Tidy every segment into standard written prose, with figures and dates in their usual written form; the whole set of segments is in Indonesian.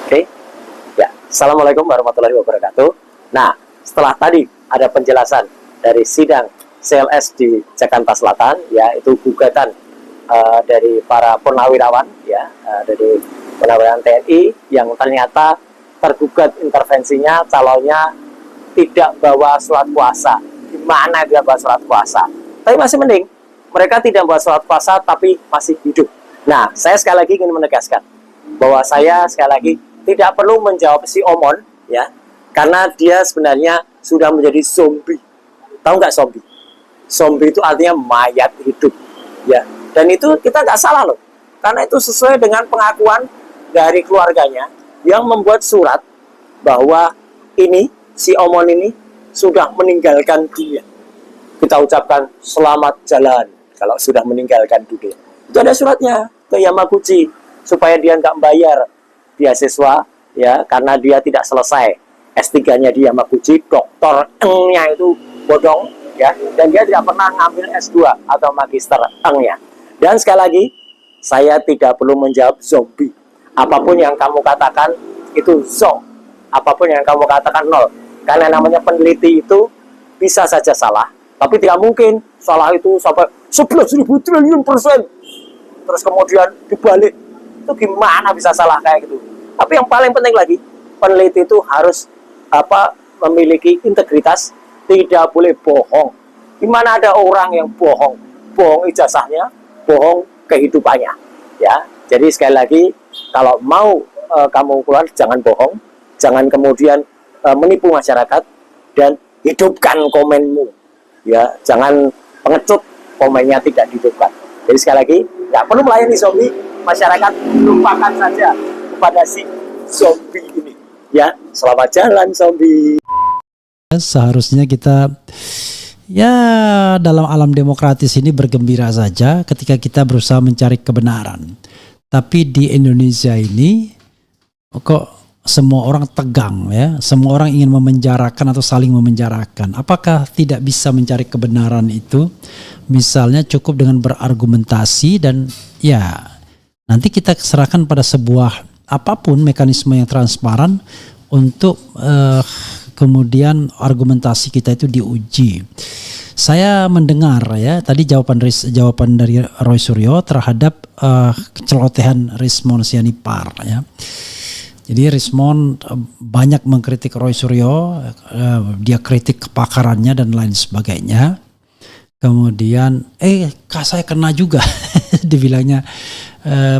Oke, ya. Assalamualaikum warahmatullahi wabarakatuh. Nah, setelah tadi ada penjelasan dari sidang CLS di Jakarta Selatan, ya, itu gugatan dari para purnawirawan, ya, dari purnawirawan TNI yang ternyata tergugat intervensinya calonnya tidak bawa surat kuasa. Gimana dia bawa surat kuasa? Tapi masih mending, mereka tidak bawa surat kuasa tapi masih hidup. Nah, saya sekali lagi ingin menegaskan bahwa saya sekali lagi tidak perlu menjawab si Omon, ya, karena dia sebenarnya sudah menjadi zombie. Tahu nggak zombie? Zombie itu artinya mayat hidup, ya. Dan itu kita nggak salah loh, karena itu sesuai dengan pengakuan dari keluarganya yang membuat surat bahwa ini si Omon ini sudah meninggalkan dunia. Kita ucapkan selamat jalan kalau sudah meninggalkan dunia. Itu ada suratnya ke Yamaguchi supaya dia nggak bayar beasiswa, ya, karena dia tidak selesai S3-nya di Yamaguchi, doktor Eng-nya itu bodong, ya, dan dia tidak pernah ngambil S2 atau magister Eng-nya. Dan sekali lagi, saya tidak perlu menjawab zombie. Apapun yang kamu katakan itu zong, apapun yang kamu katakan nol, karena namanya peneliti itu bisa saja salah, tapi tidak mungkin salah itu sampai 11.000 triliun %, terus kemudian dibalik. Itu gimana bisa salah kayak gitu? Tapi yang paling penting lagi, peneliti itu harus memiliki integritas, tidak boleh bohong. Gimana ada orang yang bohong? Bohong ijazahnya, bohong kehidupannya, ya. Jadi sekali lagi, kalau mau kamu keluar, jangan bohong, jangan kemudian menipu masyarakat, dan hidupkan komenmu, ya. Jangan pengecut, komennya tidak dihidupkan. Jadi sekali lagi, nggak perlu melayani zombie, masyarakat lupakan saja kepada si zombie ini, ya. Selamat jalan zombie. Seharusnya kita ya dalam alam demokratis ini bergembira saja ketika kita berusaha mencari kebenaran. Tapi di Indonesia ini kok semua orang tegang, ya. Semua orang ingin memenjarakan atau saling memenjarakan. Apakah tidak bisa mencari kebenaran itu? Misalnya cukup dengan berargumentasi dan ya nanti kita serahkan pada sebuah apapun mekanisme yang transparan untuk kemudian argumentasi kita itu diuji. Saya mendengar, ya, tadi jawaban dari Roy Suryo terhadap kecelotehan Rismon Sianipar, ya. Jadi Rismon banyak mengkritik Roy Suryo, dia kritik kepakarannya dan lain sebagainya. Kemudian saya kena juga dibilangnya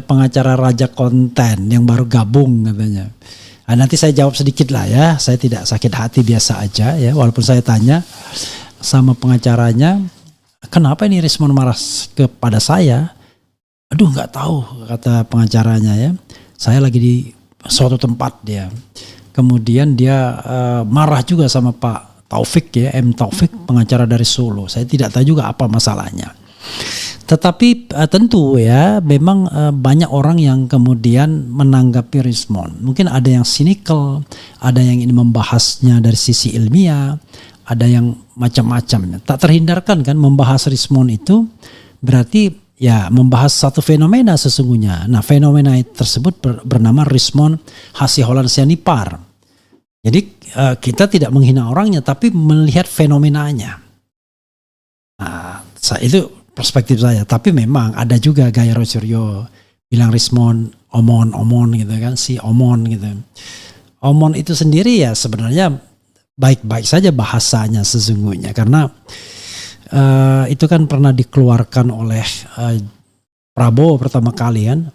pengacara raja konten yang baru gabung katanya. Nah, nanti saya jawab sedikit lah, ya. Saya tidak sakit hati, biasa aja, ya. Walaupun saya tanya sama pengacaranya, kenapa ini Rismon marah kepada saya? Aduh, nggak tahu, kata pengacaranya, ya. Saya lagi di suatu tempat dia. Kemudian dia marah juga sama Pak Taufik, ya, M Taufik, pengacara dari Solo. Saya tidak tahu juga apa masalahnya. Tetapi tentu, ya, memang banyak orang yang kemudian menanggapi Rismon. Mungkin ada yang cynical, ada yang ingin membahasnya dari sisi ilmiah, ada yang macam-macam. Tak terhindarkan kan membahas Rismon itu berarti ya membahas satu fenomena sesungguhnya. Nah, fenomena tersebut bernama Rismon Hasiholan Sianipar. Jadi kita tidak menghina orangnya, tapi melihat fenomenanya. Nah, itu perspektif saya. Tapi memang ada juga gaya Roy Suryo bilang Rismon omon gitu kan, si omon gitu. Omon itu sendiri ya sebenarnya baik-baik saja bahasanya sesungguhnya, karena itu kan pernah dikeluarkan oleh Prabowo pertama kali kan,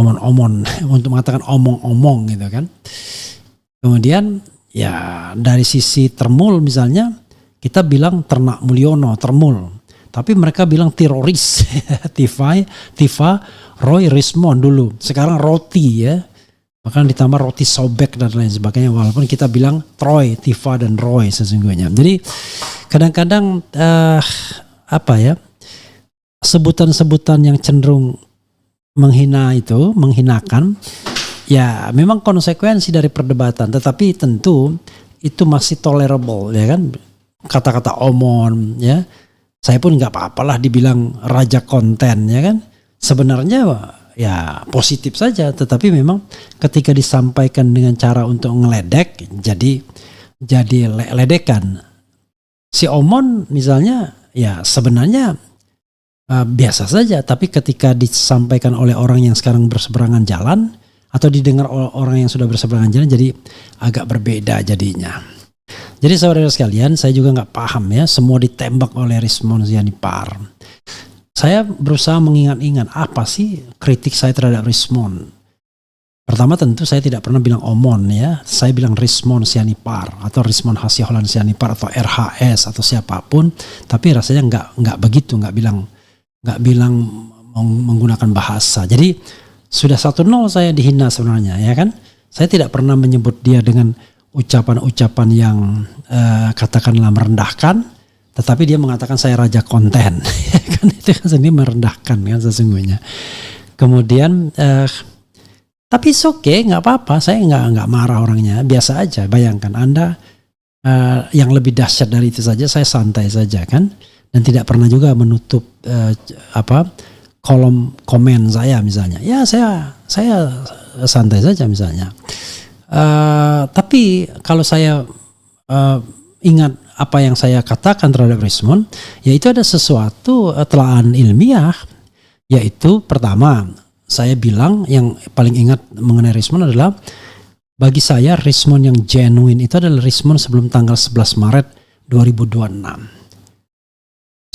omon untuk mengatakan omong-omong gitu kan. Kemudian ya dari sisi Termul misalnya kita bilang Ternak Mulyono, Termul. Tapi mereka bilang teroris. Tifa, Roy, Rismon dulu. Sekarang Roti, ya. Bahkan ditambah Roti Sobek dan lain sebagainya. Walaupun kita bilang Troy, Tifa dan Roy sesungguhnya. Jadi kadang-kadang sebutan-sebutan yang cenderung menghinakan, ya memang konsekuensi dari perdebatan. Tetapi tentu itu masih tolerable, ya kan. Kata-kata omon, ya. Saya pun nggak apa-apalah dibilang raja konten, ya kan. Sebenarnya ya positif saja, tetapi memang ketika disampaikan dengan cara untuk ngeledek jadi ledekan. Si Omon misalnya ya sebenarnya biasa saja, tapi ketika disampaikan oleh orang yang sekarang berseberangan jalan atau didengar oleh orang yang sudah berseberangan jalan, jadi agak berbeda jadinya. Jadi saudara sekalian, saya juga nggak paham ya, semua ditembak oleh Rismon Sianipar. Saya berusaha mengingat-ingat apa sih kritik saya terhadap Rismon. Pertama tentu saya tidak pernah bilang Omon ya, saya bilang Rismon Sianipar atau Rismon Hasiholahan Sianipar atau RHS atau siapapun, tapi rasanya nggak begitu, nggak bilang menggunakan bahasa. Jadi sudah 1-0 saya dihina sebenarnya ya kan. Saya tidak pernah menyebut dia dengan ucapan-ucapan yang katakanlah merendahkan, tetapi dia mengatakan saya raja konten. Kan itu kan sendiri merendahkan kan sesungguhnya. Kemudian tapi oke, nggak apa-apa, saya nggak marah orangnya, biasa aja. Bayangkan Anda yang lebih dahsyat dari itu saja, saya santai saja kan. Dan tidak pernah juga menutup kolom komen saya misalnya. Ya saya santai saja misalnya. Tapi kalau saya ingat apa yang saya katakan terhadap Rismon, yaitu ada sesuatu telaah ilmiah, yaitu pertama saya bilang yang paling ingat mengenai Rismon adalah bagi saya Rismon yang genuine itu adalah Rismon sebelum tanggal 11 Maret 2026.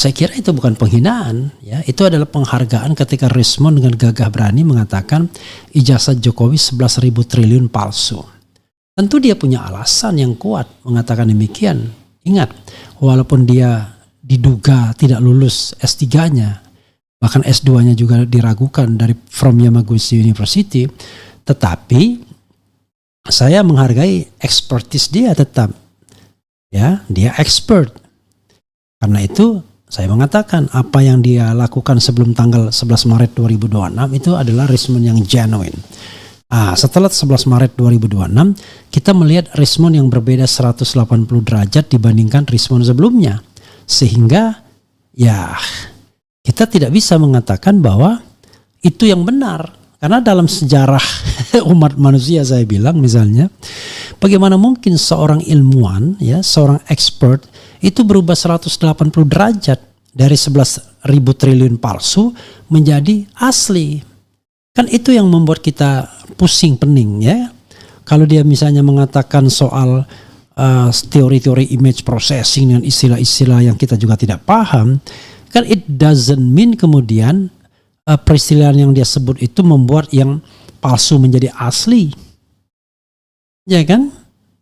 Saya kira itu bukan penghinaan, ya. Itu adalah penghargaan ketika Rismon dengan gagah berani mengatakan ijazah Jokowi 11.000 triliun palsu. Tentu dia punya alasan yang kuat mengatakan demikian. Ingat, walaupun dia diduga tidak lulus S3-nya, bahkan S2-nya juga diragukan dari From Yamaguchi University, tetapi saya menghargai expertise dia tetap. Ya, dia expert. Karena itu saya mengatakan apa yang dia lakukan sebelum tanggal 11 Maret 2026 itu adalah Rismon yang genuine. Setelah 11 Maret 2026, kita melihat Rismon yang berbeda 180 derajat dibandingkan Rismon sebelumnya. Sehingga ya kita tidak bisa mengatakan bahwa itu yang benar. Karena dalam sejarah umat manusia saya bilang misalnya, bagaimana mungkin seorang ilmuwan, ya, seorang expert itu berubah 180 derajat dari 11.000 triliun palsu menjadi asli. Kan itu yang membuat kita pusing pening ya. Kalau dia misalnya mengatakan soal teori-teori image processing dengan istilah-istilah yang kita juga tidak paham, kan it doesn't mean kemudian peristilaan yang dia sebut itu membuat yang palsu menjadi asli. Ya kan?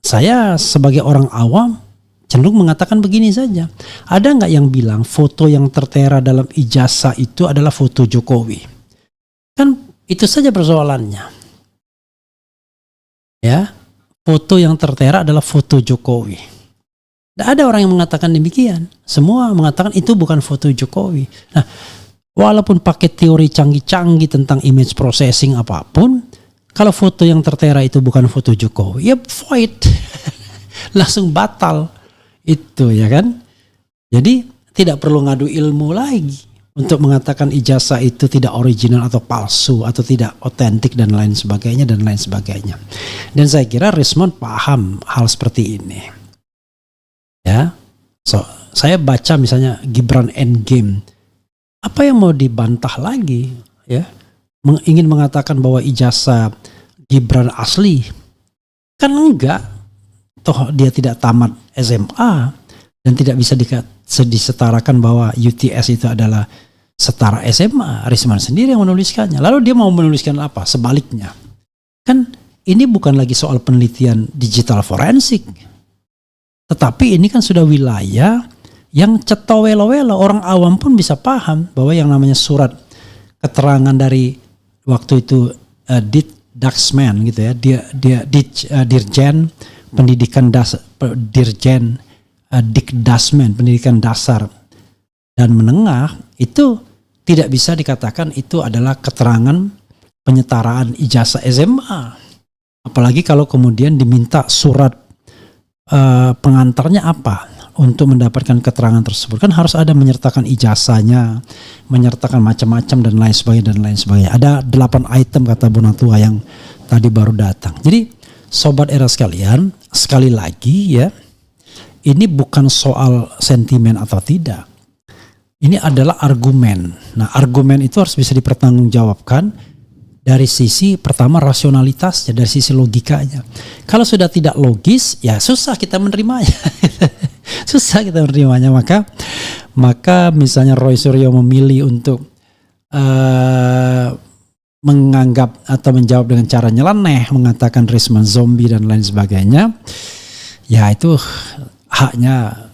Saya sebagai orang awam cenderung mengatakan begini saja. Ada nggak yang bilang foto yang tertera dalam ijazah itu adalah foto Jokowi? Kan itu saja persoalannya. Ya, foto yang tertera adalah foto Jokowi. Tidak ada orang yang mengatakan demikian. Semua mengatakan itu bukan foto Jokowi. Nah, walaupun pakai teori canggih-canggih tentang image processing apapun, kalau foto yang tertera itu bukan foto Jokowi, ya void. Langsung batal. Itu ya kan. Jadi tidak perlu ngadu ilmu lagi untuk mengatakan ijazah itu tidak original atau palsu atau tidak otentik dan lain sebagainya dan lain sebagainya. Dan saya kira Rismon paham hal seperti ini. Ya. Saya baca misalnya Gibran Endgame. Apa yang mau dibantah lagi ya? Ingin mengatakan bahwa ijazah Gibran asli. Kan enggak. Toh dia tidak tamat SMA dan tidak bisa disetarakan bahwa UTS itu adalah setara SMA. Rismon sendiri yang menuliskannya. Lalu dia mau menuliskan apa? Sebaliknya. Kan ini bukan lagi soal penelitian digital forensik. Tetapi ini kan sudah wilayah yang cetowelo-welo. Orang awam pun bisa paham bahwa yang namanya surat keterangan dari waktu itu Daxman gitu ya. Dirjen pendidikan Dirjen Dikdasmen, pendidikan dasar dan menengah, itu tidak bisa dikatakan itu adalah keterangan penyetaraan ijazah SMA. Apalagi kalau kemudian diminta surat pengantarnya apa? untuk mendapatkan keterangan tersebut kan harus ada menyertakan ijazahnya, menyertakan macam-macam dan lain sebagainya. Ada 8 item kata Bonatua yang tadi baru datang. Jadi sobat era sekalian, sekali lagi ya, ini bukan soal sentimen atau tidak. Ini adalah argumen. Nah, argumen itu harus bisa dipertanggungjawabkan dari sisi pertama rasionalitasnya, dari sisi logikanya. Kalau sudah tidak logis, ya susah kita menerimanya. Susah kita menerimanya. Maka misalnya Roy Suryo memilih untuk menganggap atau menjawab dengan cara nyeleneh, mengatakan Risman zombie dan lain sebagainya, ya itu haknya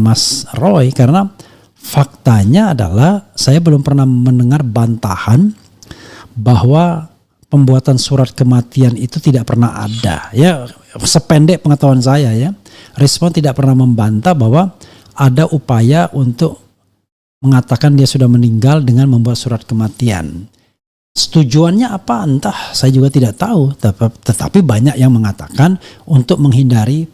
Mas Roy, karena faktanya adalah saya belum pernah mendengar bantahan bahwa pembuatan surat kematian itu tidak pernah ada. Ya, sependek pengetahuan saya ya, Risman tidak pernah membantah bahwa ada upaya untuk mengatakan dia sudah meninggal dengan membuat surat kematian. Tujuannya apa entah, saya juga tidak tahu. Tetapi banyak yang mengatakan untuk menghindari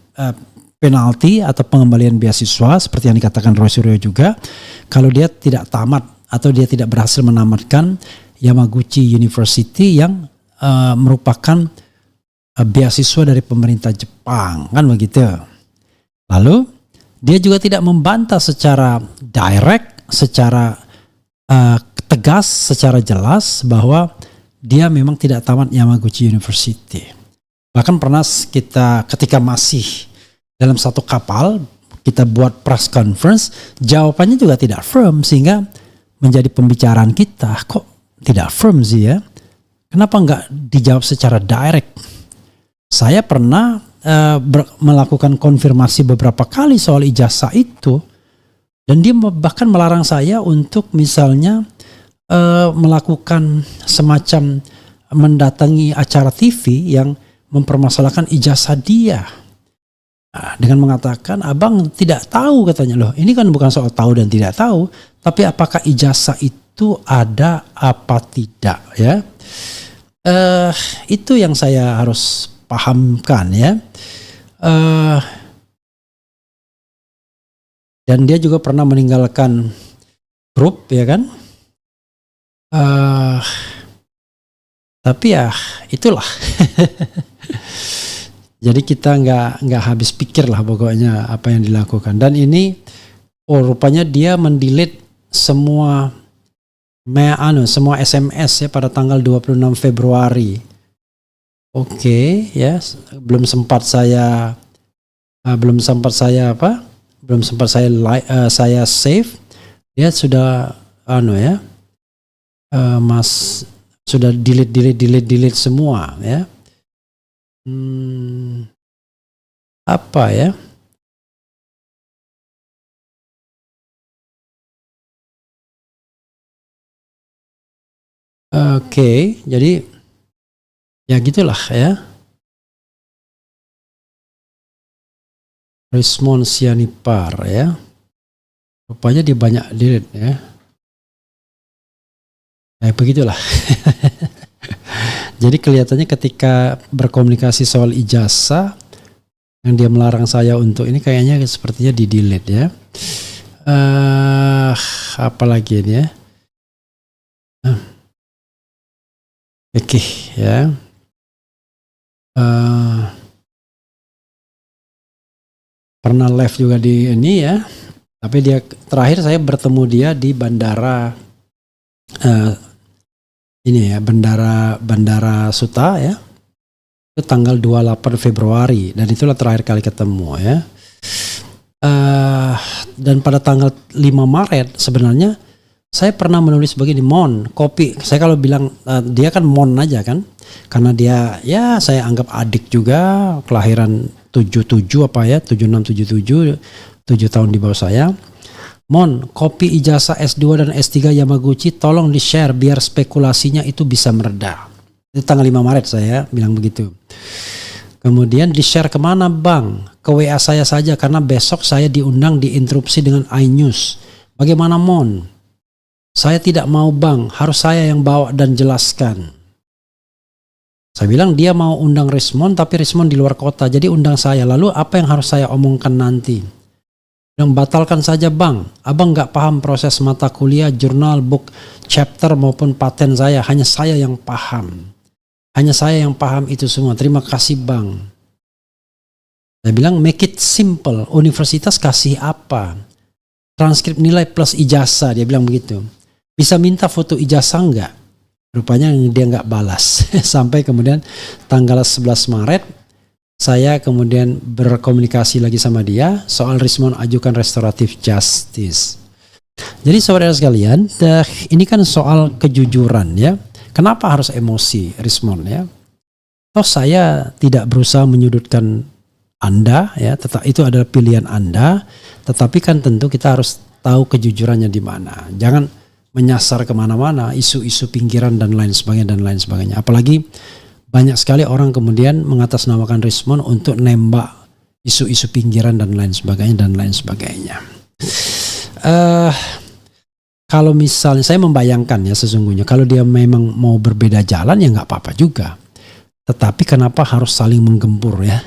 penalti atau pengembalian beasiswa seperti yang dikatakan Roy Suryo juga, kalau dia tidak tamat atau dia tidak berhasil menamatkan Yamaguchi University yang merupakan beasiswa dari pemerintah Jepang, kan begitu. Lalu dia juga tidak membantah secara direct, secara tegas, secara jelas bahwa dia memang tidak tamat Yamaguchi University. Bahkan pernah ketika masih dalam satu kapal kita buat press conference, jawabannya juga tidak firm sehingga menjadi pembicaraan kita. Kok tidak firm sih ya? Kenapa nggak dijawab secara direct? Saya pernah melakukan konfirmasi beberapa kali soal ijazah itu, dan dia bahkan melarang saya untuk misalnya melakukan semacam mendatangi acara TV yang mempermasalahkan ijazah dia. Dengan mengatakan, abang tidak tahu katanya, loh ini kan bukan soal tahu dan tidak tahu, tapi apakah ijazah itu ada apa tidak ya. Itu yang saya harus pahamkan ya. Dan dia juga pernah meninggalkan grup ya kan. Tapi ya itulah. Jadi kita nggak habis pikir lah pokoknya apa yang dilakukan. Dan ini rupanya dia mendelete semua SMS ya pada tanggal 26 Februari. Oke, ya, belum sempat saya save. Dia sudah sudah delete semua ya. Apa ya? Oke, jadi ya gitulah ya. Rismon Sianipar ya. Rupanya dia banyak delete ya. Ya begitulah. Jadi kelihatannya ketika berkomunikasi soal ijazah yang dia melarang saya untuk ini, kayaknya sepertinya di delete ya. Apa lagi ini ya? Oke ya. Pernah live juga di ini ya. Tapi dia terakhir saya bertemu dia di bandara ini ya, Bandara Suta ya. Itu tanggal 28 Februari dan itulah terakhir kali ketemu ya. Dan pada tanggal 5 Maret sebenarnya saya pernah menulis begini, Mon, kopi. Saya kalau bilang dia kan Mon aja kan. Karena dia ya saya anggap adik juga, kelahiran 77 apa ya, 7677, 7 tahun di bawah saya. Mon, kopi ijazah S2 dan S3 Yamaguchi tolong di-share biar spekulasinya itu bisa mereda. Itu tanggal 5 Maret saya bilang begitu. Kemudian di-share kemana bang? Ke WA saya saja karena besok saya diundang diinterupsi dengan iNews. Bagaimana Mon? Saya tidak mau bang, harus saya yang bawa dan jelaskan. Saya bilang dia mau undang Rismon tapi Rismon di luar kota, jadi undang saya. Lalu apa yang harus saya omongkan nanti? Bilang batalkan saja bang, abang nggak paham proses mata kuliah, jurnal, book, chapter maupun paten saya. Hanya saya yang paham. Hanya saya yang paham itu semua. Terima kasih bang. Saya bilang make it simple. Universitas kasih apa? Transkrip nilai plus ijazah. Dia bilang begitu. Bisa minta foto ijazah nggak? Rupanya dia nggak balas. Sampai kemudian tanggal 11 Maret. Saya kemudian berkomunikasi lagi sama dia soal Rismond ajukan restoratif justice. Jadi saudara sekalian, ini kan soal kejujuran ya. Kenapa harus emosi Rismond ya? Toh saya tidak berusaha menyudutkan Anda ya, itu adalah pilihan Anda. Tetapi kan tentu kita harus tahu kejujurannya di mana. Jangan menyasar kemana-mana, isu-isu pinggiran dan lain sebagainya. Apalagi banyak sekali orang kemudian mengatasnamakan Rismond untuk nembak isu-isu pinggiran dan lain sebagainya. Kalau misalnya saya membayangkan ya sesungguhnya kalau dia memang mau berbeda jalan ya nggak apa-apa juga. Tetapi kenapa harus saling menggempur ya?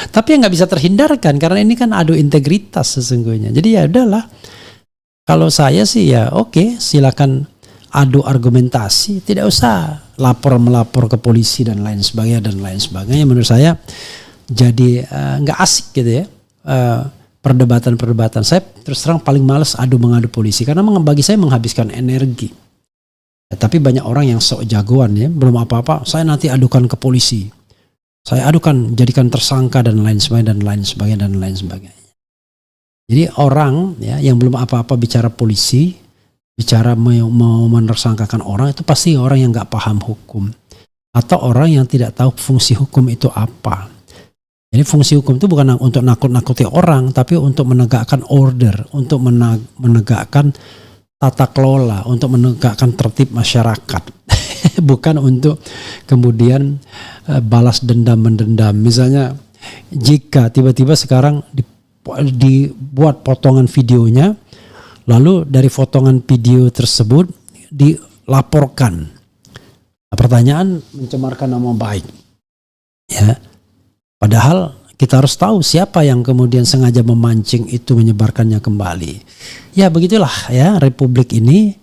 Tapi ya nggak bisa terhindarkan karena ini kan adu integritas sesungguhnya. Jadi ya udahlah. Kalau saya sih ya oke, silakan adu argumentasi, tidak usah melapor ke polisi dan lain sebagainya. Menurut saya jadi nggak asik gitu ya perdebatan. Saya terus terang paling males mengadu polisi karena bagi saya menghabiskan energi. Ya, tapi banyak orang yang sok jagoan ya, belum apa-apa saya nanti adukan ke polisi, saya adukan jadikan tersangka dan lain sebagainya. Jadi orang ya yang belum apa-apa bicara polisi, bicara mau menersangkakan orang, itu pasti orang yang nggak paham hukum atau orang yang tidak tahu fungsi hukum itu apa. Jadi fungsi hukum itu bukan untuk nakut-nakuti orang, tapi untuk menegakkan order, untuk menegakkan tata kelola, untuk menegakkan tertib masyarakat. Bukan untuk kemudian balas dendam mendendam. Misalnya jika tiba-tiba sekarang dibuat potongan videonya, lalu dari potongan video tersebut dilaporkan. Pertanyaan mencemarkan nama baik. Ya. Padahal kita harus tahu siapa yang kemudian sengaja memancing itu menyebarkannya kembali. Ya begitulah ya republik ini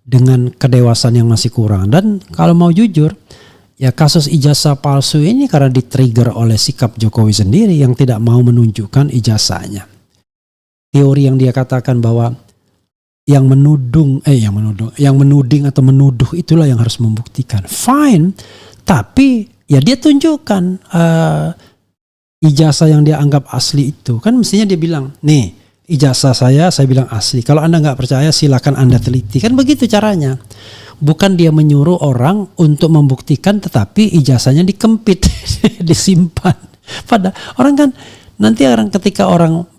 dengan kedewasaan yang masih kurang. Dan kalau mau jujur, ya kasus ijazah palsu ini karena di-trigger oleh sikap Jokowi sendiri yang tidak mau menunjukkan ijazahnya. Teori yang dia katakan bahwa yang menuding atau menuduh itulah yang harus membuktikan. Fine, tapi ya dia tunjukkan ijazah yang dia anggap asli itu. Kan mestinya dia bilang, nih ijazah saya bilang asli. Kalau Anda nggak percaya silakan Anda teliti. Kan begitu caranya. Bukan dia menyuruh orang untuk membuktikan tetapi ijazahnya dikempit, disimpan. Padahal orang kan nanti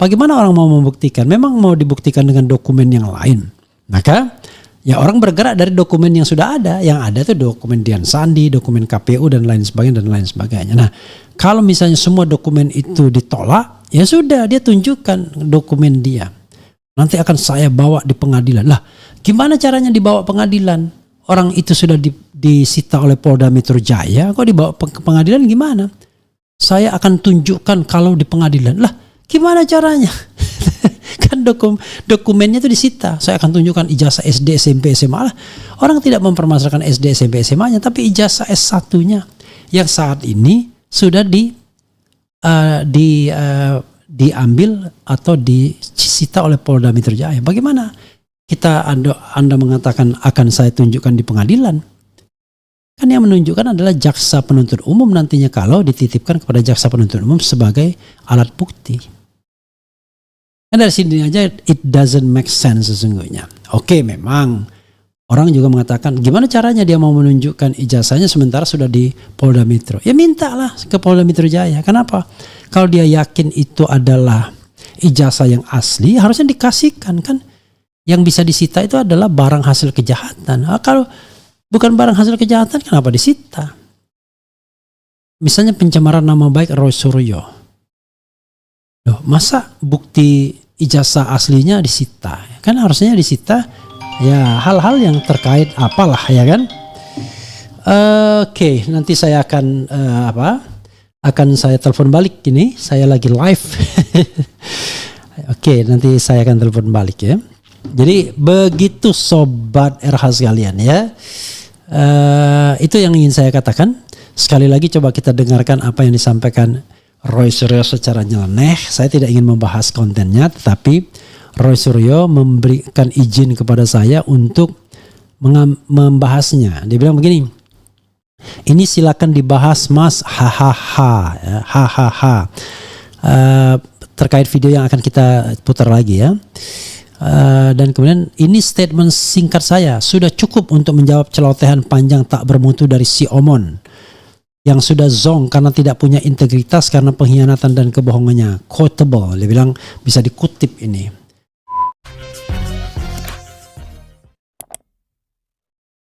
bagaimana orang mau membuktikan? Memang mau dibuktikan dengan dokumen yang lain. Maka ya orang bergerak dari dokumen yang sudah ada. Yang ada itu dokumen Dian Sandi, dokumen KPU dan lain sebagainya. Nah, kalau misalnya semua dokumen itu ditolak, ya sudah dia tunjukkan dokumen dia. Nanti akan saya bawa di pengadilan. Lah, gimana caranya dibawa pengadilan? Orang itu sudah disita oleh Polda Metro Jaya, kok dibawa ke pengadilan gimana? Saya akan tunjukkan kalau di pengadilan. Lah, gimana caranya? Kan dokumennya itu disita. Saya akan tunjukkan ijazah SD, SMP, SMA lah. Orang tidak mempermasalahkan SD, SMP, SMA-nya, tapi ijazah S1-nya yang saat ini sudah diambil atau disita oleh Polda Metro Jaya. Bagaimana Anda mengatakan akan saya tunjukkan di pengadilan? Kan yang menunjukkan adalah jaksa penuntut umum nantinya kalau dititipkan kepada jaksa penuntut umum sebagai alat bukti. Nah, dari sini aja it doesn't make sense sesungguhnya. Oke, memang orang juga mengatakan gimana caranya dia mau menunjukkan ijazahnya sementara sudah di Polda Metro. Ya mintalah ke Polda Metro Jaya. Kenapa? Kalau dia yakin itu adalah ijazah yang asli, harusnya dikasihkan kan. Yang bisa disita itu adalah barang hasil kejahatan. Nah, kalau bukan barang hasil kejahatan, kenapa disita? Misalnya pencemaran nama baik Roy Suryo. Loh, masa bukti ijazah aslinya disita? Kan harusnya disita ya hal-hal yang terkait apalah ya kan. Oke, nanti saya akan akan saya telepon balik ini. Saya lagi live. Oke, nanti saya akan telepon balik ya. Jadi begitu sobat RH sekalian ya. Itu yang ingin saya katakan. Sekali lagi coba kita dengarkan apa yang disampaikan Roy Suryo secara nyeleneh. Saya tidak ingin membahas kontennya, tetapi Roy Suryo memberikan izin kepada saya untuk membahasnya. Dia bilang begini, ini silakan dibahas Mas, hahaha, ya, hahaha. Terkait video yang akan kita putar lagi ya. Dan kemudian ini statement singkat saya, sudah cukup untuk menjawab celotehan panjang tak bermutu dari si Omon yang sudah zong karena tidak punya integritas karena pengkhianatan dan kebohongannya. Quotable, dia bilang bisa dikutip ini.